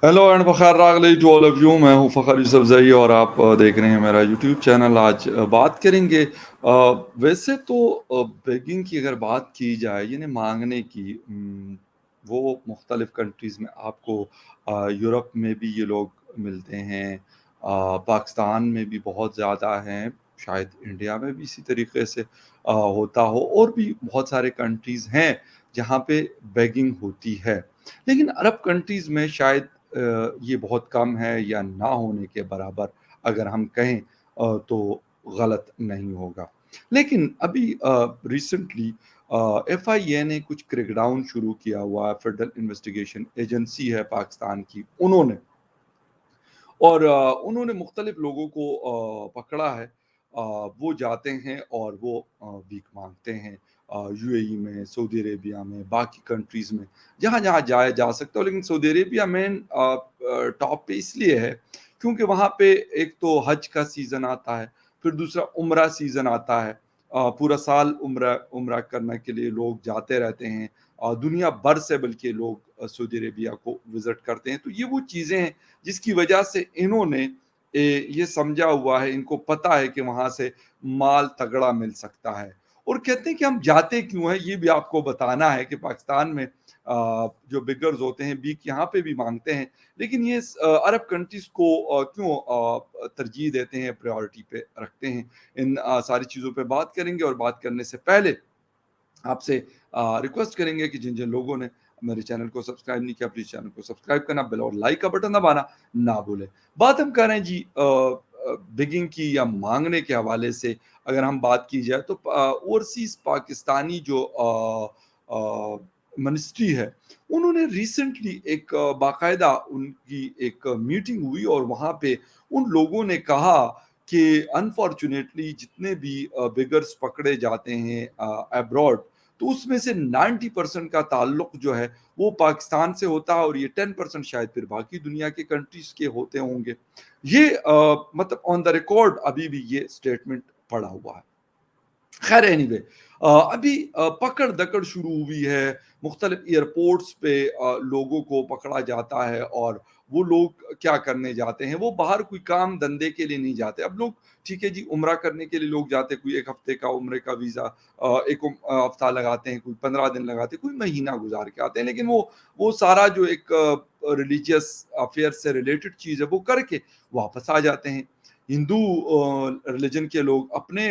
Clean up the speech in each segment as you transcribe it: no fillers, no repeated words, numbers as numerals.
Hello and बखैर रागली to all of you. मैं हूं फ़खर यूसुफजई और आप देख रहे हैं मेरा यूट्यूब चैनल। आज बात करेंगे वैसे तो बेगिंग की अगर बात की जाए यानी मांगने की, वो मुख्तलिफ़ कंट्रीज़ में आपको यूरोप में भी ये लोग मिलते हैं, पाकिस्तान में भी बहुत ज़्यादा हैं, शायद इंडिया में भी इसी तरीके से होता हो, और भी बहुत सारे कंट्रीज़ हैं जहाँ पे बेगिंग होती है। लेकिन अरब कंट्रीज़ में शायद ये बहुत कम है या ना होने के बराबर अगर हम कहें तो गलत नहीं होगा। लेकिन अभी रिसेंटली एफआईए ने कुछ क्रैकडाउन शुरू किया हुआ है, फेडरल इन्वेस्टिगेशन एजेंसी है पाकिस्तान की, उन्होंने और उन्होंने मुख्तलिफ लोगों को पकड़ा है। वो जाते हैं और वो भीख मांगते हैं यूएई में, सऊदी अरेबिया में, बाकी कंट्रीज़ में, जहाँ-जहाँ जाया जा सकता है। लेकिन सऊदी अरेबिया मेन टॉप पे इसलिए है क्योंकि वहाँ पे एक तो हज का सीज़न आता है, फिर दूसरा उम्रा सीज़न आता है। पूरा साल उम्रा उम्रा करने के लिए लोग जाते रहते हैं। दुनिया भर से बल्कि लोग सऊदी अरेबिया को विज़िट करते हैं। तो ये वो चीज़ें हैं जिसकी वजह से इन्होंने ये समझा हुआ है, इनको पता है कि वहाँ से माल तगड़ा मिल सकता है। और कहते हैं कि हम जाते क्यों हैं, ये भी आपको बताना है कि पाकिस्तान में जो बिगर्स होते हैं भीख यहाँ पे भी माँगते हैं, लेकिन ये अरब कंट्रीज़ को क्यों तरजीह देते हैं, प्रायोरिटी पे रखते हैं। इन सारी चीज़ों पे बात करेंगे, और बात करने से पहले आपसे रिक्वेस्ट करेंगे कि जिन-जिन लोगों ने मेरे चैनल को सब्सक्राइब नहीं किया, प्लीज़ चैनल को सब्सक्राइब करना, बेल और लाइक का बटन दबाना ना भूलें। बात हम कर रहे हैं जी बेगिंग की या माँगने के हवाले से। अगर हम बात की जाए तो ओवरसीज़ पाकिस्तानी जो मिनिस्ट्री है, उन्होंने रिसेंटली एक बाकायदा उनकी एक मीटिंग हुई, और वहाँ पे उन लोगों ने कहा कि अनफॉर्चुनेटली जितने भी बेगर्स पकड़े जाते हैं अब्रॉड, तो उसमें से 90% का ताल्लुक जो है वो पाकिस्तान से होता है, और ये 10% शायद फिर बाकी दुनिया के कंट्रीज के होते होंगे। ये मतलब ऑन द रिकॉर्ड अभी भी ये स्टेटमेंट पड़ा हुआ है। खैर एनीवे, अभी पकड़ दकड़ शुरू हुई है। मुख्तलिफ एयरपोर्ट्स पे लोगों को पकड़ा जाता है, और वो लोग क्या करने जाते हैं, वो बाहर कोई काम धंधे के लिए नहीं जाते। अब लोग ठीक है जी, उम्रा करने के लिए लोग जाते हैं, कोई एक हफ्ते का उम्रे का वीज़ा एक हफ्ता लगाते हैं, कोई 15 दिन लगाते हैं, कोई महीना गुजार के आते हैं। लेकिन वो सारा जो एक रिलीजियस अफेयर से रिलेटेड चीज़ है वो करके वापस आ जाते हैं। हिंदू रिलीजन के लोग अपने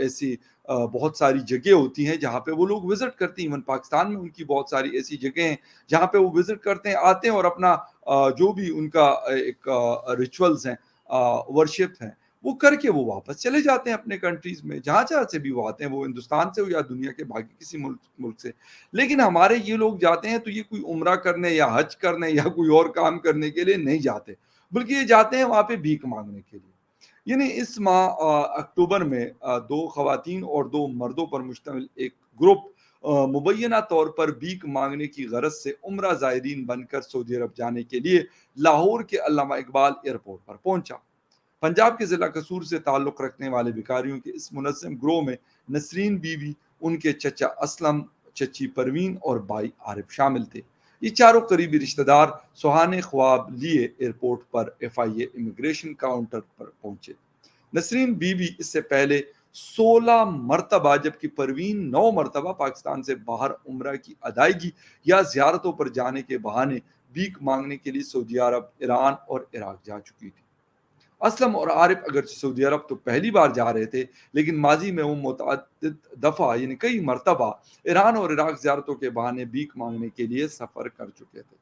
ऐसी बहुत सारी जगह होती हैं जहाँ पे वो लोग विज़िट करते हैं। इवन पाकिस्तान में उनकी बहुत सारी ऐसी जगह हैं जहाँ पे वो विज़िट करते हैं, आते हैं, और अपना जो भी उनका एक रिचुअल्स हैं, वर्शिप हैं, वो करके वो वापस चले जाते हैं अपने कंट्रीज़ में, जहाँ-जहाँ से भी वो आते हैं, वो हिंदुस्तान से हो या दुनिया के बाकी किसी मुल्क मुल्क से। लेकिन हमारे ये लोग जाते हैं तो ये कोई उम्रा करने या हज करने या कोई और काम करने के लिए नहीं जाते, बल्कि ये जाते हैं वहाँ पे भीख माँगने के लिए। यानी इस माह अक्टूबर में 2 ख़वातीन और 2 मर्दों पर मुश्तमिल एक ग्रुप मुबैना तौर पर भीख माँगने की गरज से उम्रा ज़ायरीन बनकर सऊदी अरब जाने के लिए लाहौर के अल्लामा इकबाल एयरपोर्ट पर पहुँचा। पंजाब के ज़िला कसूर से ताल्लुक़ रखने वाले भिखारियों के इस मुनज़्ज़म गिरोह में नसरीन बीवी, उनके चचा असलम, चची परवीन और भाई आरिफ शामिल थे। ये चारों करीबी रिश्तेदार सुहाने ख्वाब लिए एयरपोर्ट पर एफआईए इमिग्रेशन काउंटर पर पहुंचे। नसरीन बीवी इससे पहले 16 मरतबा, जबकि परवीन 9 मरतबा पाकिस्तान से बाहर उम्रा की अदायगी या ज़ियारतों पर जाने के बहाने भीख मांगने के लिए सऊदी अरब, ईरान और इराक जा चुकी थी। असलम और आरिफ अगर सऊदी अरब तो पहली बार जा रहे थे, लेकिन माजी में वो मुतअद्दिद दफ़ा यानी कई मरतबा ईरान और इराक ज़ियारतों के बहाने भीख मांगने के लिए सफ़र कर चुके थे।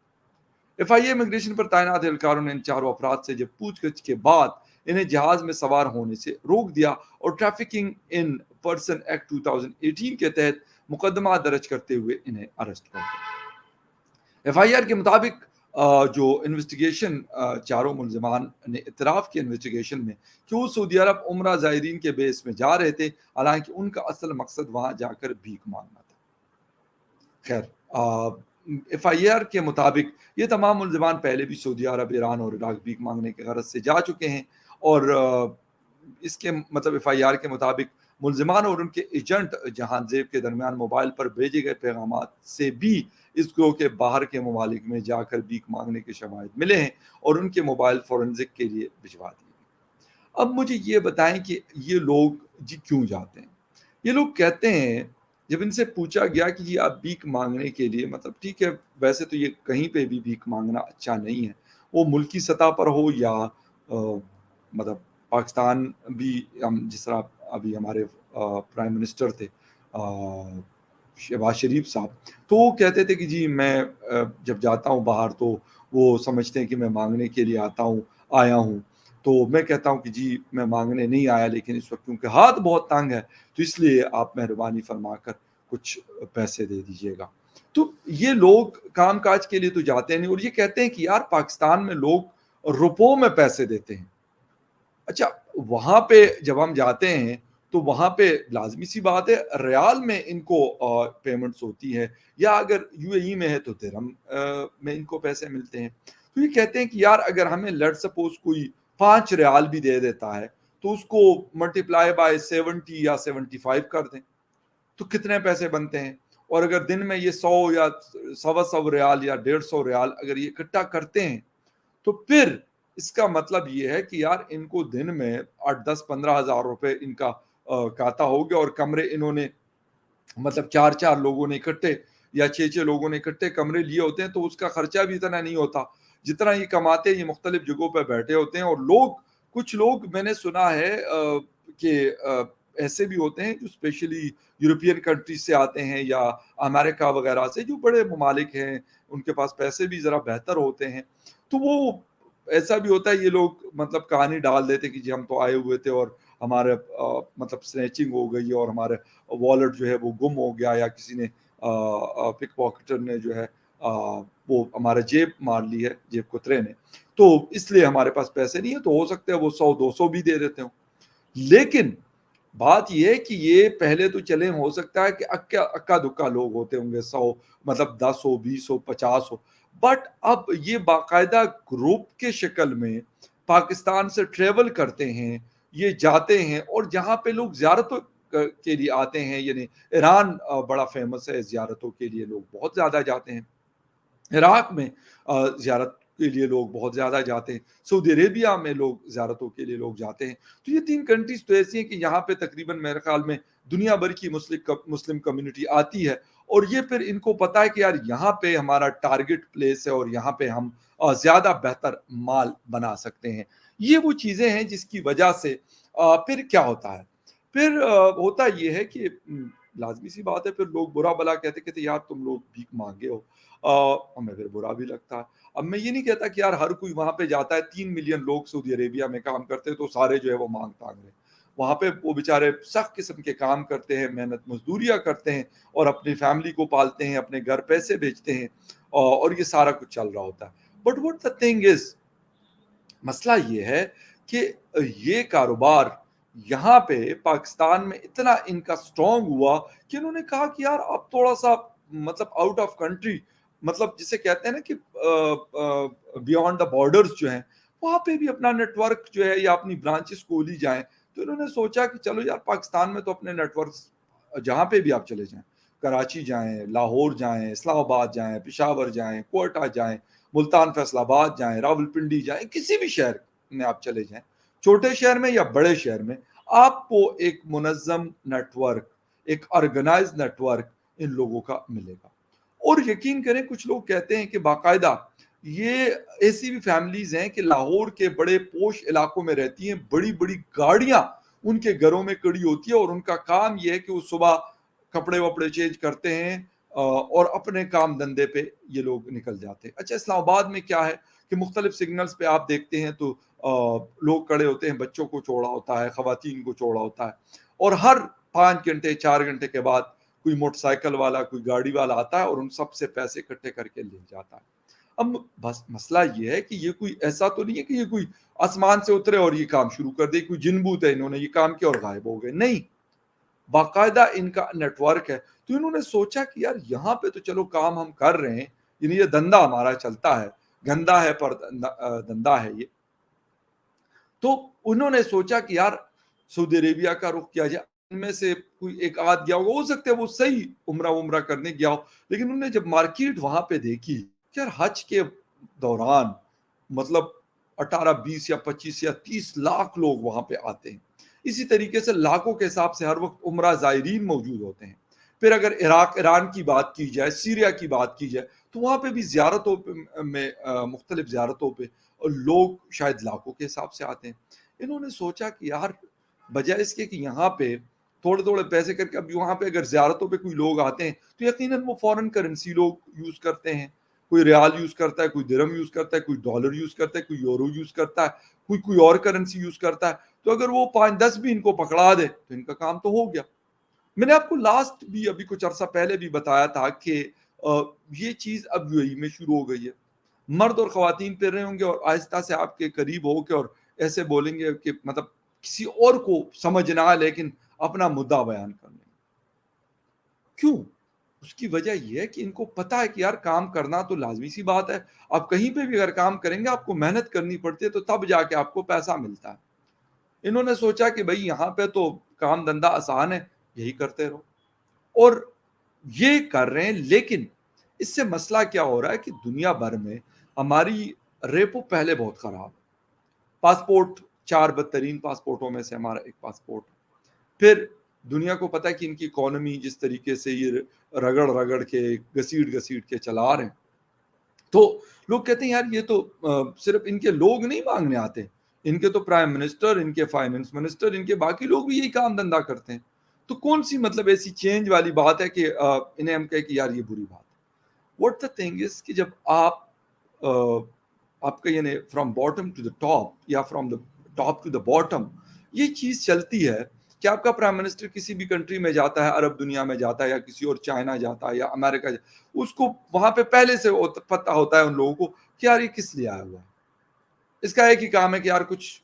एफआईए इमिग्रेशन पर तैनात एहलकारों ने इन चारों अफराद से जब पूछगछ के बाद इन्हें जहाज में सवार होने से रोक दिया, और ट्रैफिकिंग इन पर्सन एक्ट 2018 के तहत मुकदमा दर्ज करते हुए इन्हें अरेस्ट कर लिया। एफआईआर के मुताबिक जो इन्वेस्टिगेशन, चारों मुलजमान ने इतराफ़ किया इन्वेस्टिगेशन में कि वो सऊदी अरब उम्रा ज़ायरीन के बेस में जा रहे थे, हालांकि उनका असल मकसद वहाँ जाकर भीख मांगना था। खैर, एफआईआर के मुताबिक ये तमाम मुलजमान पहले भी सऊदी अरब, ईरान और इराक भीख मांगने की गरज से जा चुके हैं, और इसके मतलब एफआईआर के मुताबिक मुलजिमान और उनके एजेंट जहां जेब के दरमियान मोबाइल पर भेजे गए पैगामात से भी इस ग्रोह के बाहर के ममालिक में जाकर भीख मांगने के शवाहिद मिले हैं और उनके मोबाइल फोरेंसिक के लिए भिजवा दिए। अब मुझे ये बताएं कि ये लोग जी क्यों जाते हैं? ये लोग कहते हैं, जब इनसे पूछा गया कि जी आप भीख मांगने के लिए, मतलब ठीक है, वैसे तो ये कहीं पे भी भीख मांगना अच्छा नहीं है, वो मुल्की सतह पर हो या मतलब पाकिस्तान भी, हम जिस तरह अभी हमारे प्राइम मिनिस्टर थे शहबाज शरीफ साहब, तो वो कहते थे कि जी मैं जब जाता हूँ बाहर तो वो समझते हैं कि मैं मांगने के लिए आया हूँ, तो मैं कहता हूँ कि जी मैं मांगने नहीं आया, लेकिन इस वक्त क्योंकि हाथ बहुत तंग है तो इसलिए आप मेहरबानी फरमाकर कुछ पैसे दे दीजिएगा। तो ये लोग काम काज के लिए तो जाते नहीं, और ये कहते हैं कि यार पाकिस्तान में लोग रुपयों में पैसे देते हैं। अच्छा, वहां पे जब हम जाते हैं तो वहां पे लाजमी सी बात है रियाल में इनको पेमेंट्स होती है, या अगर यूएई में है तो दिरहम में इनको पैसे मिलते हैं। तो ये कहते हैं कि यार अगर हमें लेट सपोज कोई 5 रियाल भी दे देता है तो उसको मल्टीप्लाई बाय 70 या 75 कर दें तो कितने पैसे बनते हैं। और अगर दिन में ये 100 या 125 रियाल या 150 रियाल अगर ये इकट्ठा करते हैं तो फिर इसका मतलब ये है कि यार इनको दिन में 8, 10, 15 हज़ार रुपए इनका खाता हो गया, और कमरे इन्होंने मतलब 4 4 लोगों ने इकट्ठे या 6 6 लोगों ने इकट्ठे कमरे लिए होते हैं, तो उसका खर्चा भी इतना नहीं होता जितना ये कमाते हैं। ये मुख्तलिफ जगहों पर बैठे होते हैं, और कुछ लोग मैंने सुना है कि ऐसे भी होते हैं जो स्पेशली यूरोपियन कंट्रीज से आते हैं या अमेरिका वगैरह से, जो बड़े ममालिक हैं, उनके पास पैसे भी ज़रा बेहतर होते हैं। तो वो ऐसा भी होता है, ये लोग मतलब कहानी डाल देते कि जी हम तो आए हुए थे और हमारे मतलब स्नैचिंग हो गई और हमारे वॉलेट जो है वो गुम हो गया, या किसी ने पिक पॉकेटर ने जो है वो हमारा जेब मार ली है, जेब कुतरे ने, तो इसलिए हमारे पास पैसे नहीं है। तो हो सकता है वो 100 200 भी दे देते हो। लेकिन बात ये है कि ये पहले तो चले, हो सकता है कि अक्का अक्का दुक्का लोग होते होंगे, 100 मतलब 10 हो, 20 हो, 50 हो, बट अब ये बाकायदा ग्रुप के शक्ल में पाकिस्तान से ट्रेवल करते हैं, ये जाते हैं, और जहाँ पे लोग ज़ियारतों के लिए आते हैं, यानी ईरान बड़ा फेमस है ज़ियारतों के लिए, लोग बहुत ज़्यादा जाते हैं। इराक में ज़ियारत के लिए लोग बहुत ज़्यादा जाते हैं, सऊदी अरेबिया में लोग ज़ियारतों के लिए लोग जाते हैं। तो ये 3 कंट्रीज़ तो ऐसी हैं कि यहाँ पे तकरीबन मेरे ख़्याल में दुनिया भर की मुस्लिम कम्युनिटी आती है, और ये फिर इनको पता है कि यार यहाँ पे हमारा टारगेट प्लेस है और यहाँ पे हम ज़्यादा बेहतर माल बना सकते हैं। ये वो चीज़ें हैं जिसकी वजह से फिर क्या होता है, फिर होता ये है कि लाज़मी सी बात है, फिर लोग बुरा भला कहते-कहते यार तुम लोग भीख माँगे हो। हमें फिर बुरा भी लगता है। अब मैं ये नहीं कहता कि यार हर कोई वहाँ पे जाता है, 3 मिलियन लोग सऊदी अरेबिया में काम करते हैं तो सारे जो है वो मांग-तांग रहे हैं। वहाँ पे वो बेचारे सख्त किस्म के काम करते हैं, मेहनत मज़दूरियाँ करते हैं और अपनी फैमिली को पालते हैं, अपने घर पैसे भेजते हैं, और ये सारा कुछ चल रहा होता है। But what the thing is, मसला ये है कि ये कारोबार यहाँ पे पाकिस्तान में इतना इनका स्ट्रॉन्ग हुआ कि इन्होंने कहा कि यार अब थोड़ा-सा मतलब आउट ऑफ कंट्री, मतलब जिसे कहते हैं ना कि बियॉन्ड द बॉर्डर्स जो हैं, वहाँ पे भी अपना नेटवर्क जो है या अपनी ब्रांचेस खोली जाएँ। तो इन्होंने सोचा कि चलो यार पाकिस्तान में तो अपने नेटवर्क्स जहाँ पे भी आप चले जाएँ, कराची जाएँ, लाहौर जाएँ, इस्लामाबाद जाएँ, पेशावर जाएँ, क्वेटा जाएँ, मुल्तान फैसलाबाद जाएँ, रावलपिंडी जाएँ, किसी भी शहर में आप चले जाएँ, छोटे शहर में या बड़े शहर में, आपको एक मुनज़्ज़म नेटवर्क, एक ऑर्गेनाइज़्ड नेटवर्क इन लोगों का मिलेगा। और यकीन करें, कुछ लोग कहते हैं कि बाकायदा ये ऐसी भी फैमिलीज़ हैं कि लाहौर के बड़े पोश इलाकों में रहती हैं, बड़ी-बड़ी गाड़ियाँ उनके घरों में खड़ी होती है, और उनका काम ये है कि वो सुबह कपड़े-वपड़े चेंज करते हैं और अपने काम धंधे पे ये लोग निकल जाते हैं। अच्छा, इस्लामाबाद में क्या है कि मुख्तलिफ सिग्नल्स पे आप देखते हैं तो लोग खड़े होते हैं, बच्चों को छोड़ा होता है, खवातीन को छोड़ा होता है, और हर 5 घंटे 4 घंटे के बाद कोई मोटरसाइकिल वाला, कोई गाड़ी वाला आता है और उन सब से पैसे इकट्ठे करके ले जाता है। अब बस मसला ये है कि ये कोई ऐसा तो नहीं है कि ये कोई आसमान से उतरे और ये काम शुरू कर दे, कोई जिन-भूत है, इन्होंने ये काम किया और गायब हो गए, नहीं। बाकायदा इनका नेटवर्क है। तो इन्होंने सोचा कि यार यहाँ पे तो चलो काम हम कर रहे हैं, यानी ये धंधा हमारा चलता है, गंदा है पर धंधा है ये। तो उन्होंने सोचा कि यार सऊदी अरेबिया का रुख किया जाए। ان میں سے کوئی ایک آدھ گیا ہوگا، ہو سکتا ہے وہ صحیح عمرہ کرنے گیا ہو، لیکن انہوں نے جب مارکیٹ وہاں پہ دیکھی کہ یار حج کے دوران مطلب 18 20 یا 25 یا 30 لاکھ لوگ وہاں پہ آتے ہیں، اسی طریقے سے لاکھوں کے حساب سے ہر وقت عمرہ زائرین موجود ہوتے ہیں. پھر اگر عراق ایران کی بات کی جائے، سیریا کی بات کی جائے، تو وہاں پہ بھی زیارتوں میں مختلف زیارتوں پہ لوگ شاید لاکھوں کے حساب سے آتے ہیں. انہوں نے سوچا کہ یار بجائے اس کے کہ یہاں پہ تھوڑے تھوڑے پیسے کر کے، اب یہاں پہ اگر زیارتوں پہ کوئی لوگ آتے ہیں تو یقیناً وہ فورن کرنسی لوگ یوز کرتے ہیں، کوئی ریال یوز کرتا ہے، کوئی درہم یوز کرتا ہے، کوئی ڈالر یوز کرتا ہے، کوئی یورو یوز کرتا ہے، کوئی اور کرنسی یوز کرتا ہے. تو اگر وہ 5-10 بھی ان کو پکڑا دے تو ان کا کام تو ہو گیا. میں نے آپ کو لاسٹ بھی ابھی کچھ عرصہ پہلے بھی بتایا تھا کہ یہ چیز اب UAE میں شروع ہو گئی ہے. مرد اور خواتین پھر رہے ہوں گے اور آہستہ سے آپ کے قریب ہو کے اور ایسے بولیں گے کہ مطلب کسی اور کو سمجھ نہ آئے لیکن اپنا مدعا بیان کرنے. کیوں؟ اس کی وجہ یہ ہے کہ ان کو پتا ہے کہ یار کام کرنا تو لازمی سی بات ہے. آپ کہیں پہ بھی اگر کام کریں گے آپ کو محنت کرنی پڑتی ہے تو تب جا کے آپ کو پیسہ ملتا ہے. انہوں نے سوچا کہ بھائی یہاں پہ تو کام دھندا آسان ہے، یہی کرتے رہو، اور یہ کر رہے ہیں. لیکن اس سے مسئلہ کیا ہو رہا ہے کہ دنیا بھر میں ہماری ریپو پہلے بہت خراب ہے. پاسپورٹ 4 بدترین پاسپورٹوں میں سے ہمارا ایک پاسپورٹ. پھر دنیا کو پتا ہے کہ ان کی اکانومی جس طریقے سے یہ رگڑ کے گھسیٹ کے چلا رہے ہیں، تو لوگ کہتے ہیں یار یہ تو صرف ان کے لوگ نہیں مانگنے آتے، ان کے تو پرائم منسٹر، ان کے فائنانس منسٹر، ان کے باقی لوگ بھی یہی کام دھندا کرتے ہیں. تو کون سی مطلب ایسی چینج والی بات ہے کہ انہیں ہم کہیں کہ یار یہ بری بات ہے. واٹ دا تھنگ از کہ جب آپ کا یعنی from bottom to the top یا from the top to the bottom یہ چیز چلتی ہے کہ آپ کا پرائم منسٹر کسی بھی کنٹری میں جاتا ہے، عرب دنیا میں جاتا ہے یا کسی اور چائنا جاتا ہے یا امریکہ جاتا ہے، اس کو وہاں پہ پہلے سے پتہ ہوتا ہے ان لوگوں کو کہ یار یہ کس لیے آیا ہوا ہے. اس کا ایک ہی کام ہے کہ یار کچھ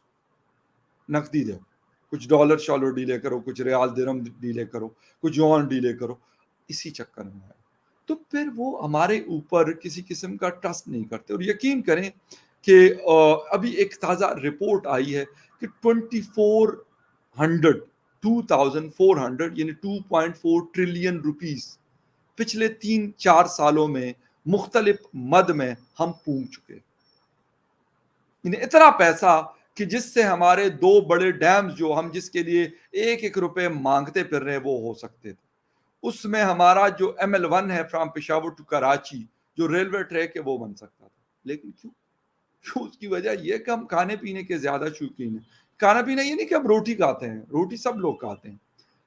نقدی دو، کچھ ڈالر شالر ڈیلے کرو، کچھ ریال درہم ڈیلے کرو، کچھ یوان ڈیلے کرو، اسی چکر میں ہے. تو پھر وہ ہمارے اوپر کسی قسم کا ٹرسٹ نہیں کرتے. اور یقین کریں کہ ابھی ایک تازہ رپورٹ آئی ہے کہ 2400 یعنی 2.4 ٹریلین روپیز پچھلے 3-4 سالوں میں مختلف مد میں ہم پونگ چکے. یعنی اتنا پیسہ کہ جس سے ہمارے 2 بڑے ڈیمز جو ہم جس کے لیے 1-1 روپے مانگتے پھر رہے وہ ہو سکتے تھے. اس میں ہمارا جو ML1 ہے فرام پشاور ٹو کراچی جو ریلوے ٹریک ہے وہ بن سکتا تھا. لیکن کیوں؟ اس کی وجہ یہ کہ ہم کھانے پینے کے زیادہ شوقین ہیں. کھانا پینا یہ نہیں کہ ہم روٹی کھاتے ہیں، روٹی سب لوگ کھاتے ہیں،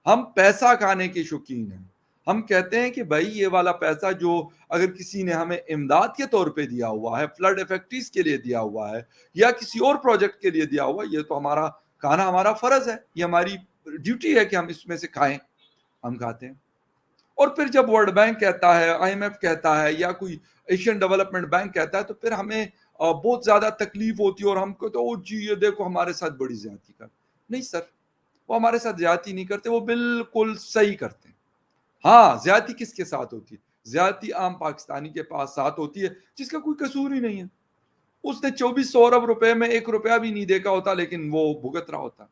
ہم پیسہ کھانے کے شوقین ہیں. ہم کہتے ہیں کہ بھائی یہ والا پیسہ جو اگر کسی نے ہمیں امداد کے طور پہ دیا ہوا ہے، فلڈ افیکٹیز کے لیے دیا ہوا ہے یا کسی اور پروجیکٹ کے لیے دیا ہوا ہے، یہ تو ہمارا کھانا ہمارا فرض ہے، یہ ہماری ڈیوٹی ہے کہ ہم اس میں سے کھائیں. ہم کھاتے ہیں. اور پھر جب ورلڈ بینک کہتا ہے، IMF کہتا ہے یا کوئی ایشین ڈیولپمنٹ بینک کہتا ہے تو پھر ہمیں بہت زیادہ تکلیف ہوتی ہے اور ہم کہتے ہیں جی یہ دیکھو ہمارے ساتھ بڑی زیادتی کر. نہیں سر، وہ ہمارے ساتھ زیادتی نہیں کرتے، وہ بالکل صحیح کرتے ہیں. ہاں زیادتی کس کے ساتھ ہوتی ہے؟ زیادتی عام پاکستانی کے پاس ساتھ ہوتی ہے جس کا کوئی قصور ہی نہیں ہے. اس نے 2400 ارب روپے میں 1 روپیہ بھی نہیں دیکھا ہوتا لیکن وہ بھگت رہا ہوتا.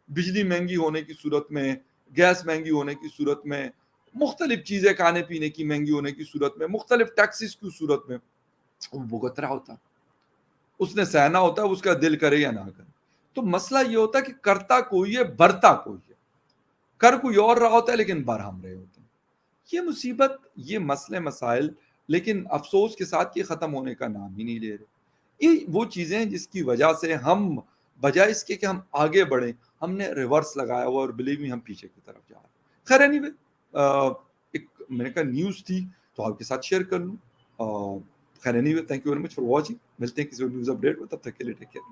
بجلی مہنگی ہونے کی صورت میں، گیس مہنگی ہونے کی صورت میں، مختلف چیزیں کھانے پینے کی مہنگی ہونے کی صورت میں، مختلف ٹیکسز کی صورت میں وہ بھگت رہا ہوتا. اس نے سہنا ہوتا ہے، اس کا دل کرے یا نہ کرے. تو مسئلہ یہ ہوتا ہے کہ کرتا کوئی ہے برتا کوئی ہے. کر کوئی اور رہا ہوتا ہے لیکن بر ہم رہے ہوتے ہیں. یہ مصیبت، یہ مسئلے مسائل لیکن افسوس کے ساتھ یہ ختم ہونے کا نام ہی نہیں لے رہے. یہ وہ چیزیں ہیں جس کی وجہ سے ہم بجائے اس کے کہ ہم آگے بڑھیں ہم نے ریورس لگایا ہوا اور بلیو می ہم پیچھے کی طرف جا رہے ہیں. خیر اینی وے ایک میں نے کہا نیوز تھی تو آپ کے ساتھ شیئر کر لوں. خیر any way thank you very much for watching. ملتے ہیں کسی اور نیوز اپڈیٹ میں، تب تک کے لیے ٹیک کیئر.